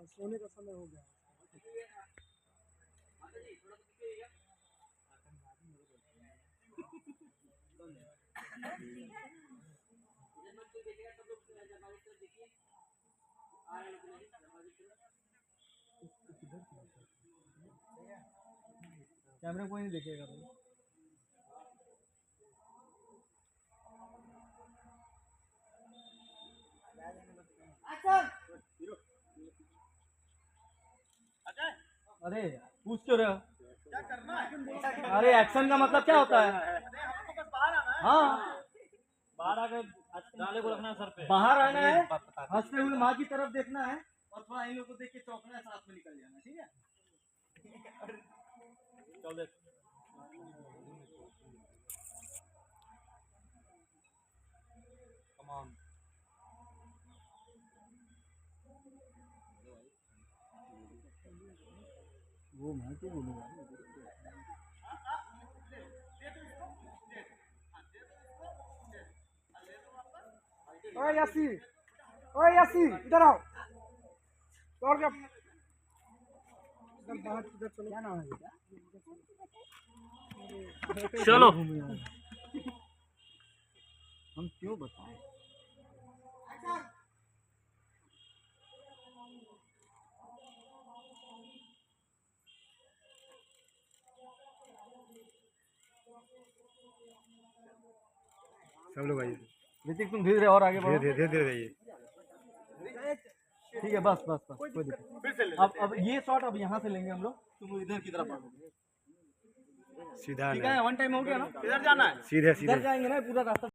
सोने का समय हो गया। कैमरे कोई नहीं देखेगा भाई। अरे पूछ क्यों रहे हो? क्या करना है? अरे एक्शन का मतलब क्या होता है? हाँ बाहर आकर डाले को रखना सर पे, बाहर आना है, हंसते हुए माँ की तरफ देखना है और थोड़ा इन लोगों को देख के चौंकना है, साथ में निकल जाना, ठीक है? चल देख कम ऑन। वो मैं क्यों बोलूँगा? ओए यासी, ओए यासी, इधर आओ। और क्या? इधर बाहर इधर चलो। क्या नाम है बेटा? चलो। हम क्यों बताएं? सब लोग आइए। ऋतिक तुम धीरे और आगे बढ़ो। धीरे धीरे जाइए। ठीक है बस बस बस कोई दिक्कत। अब ये शॉट अब यहाँ से लेंगे हम लोग, तुम इधर की तरफ आओ सीधा। ठीक है वन टाइम हो गया ना? इधर जाना है, सीधे सीधे जाएंगे ना पूरा रास्ता।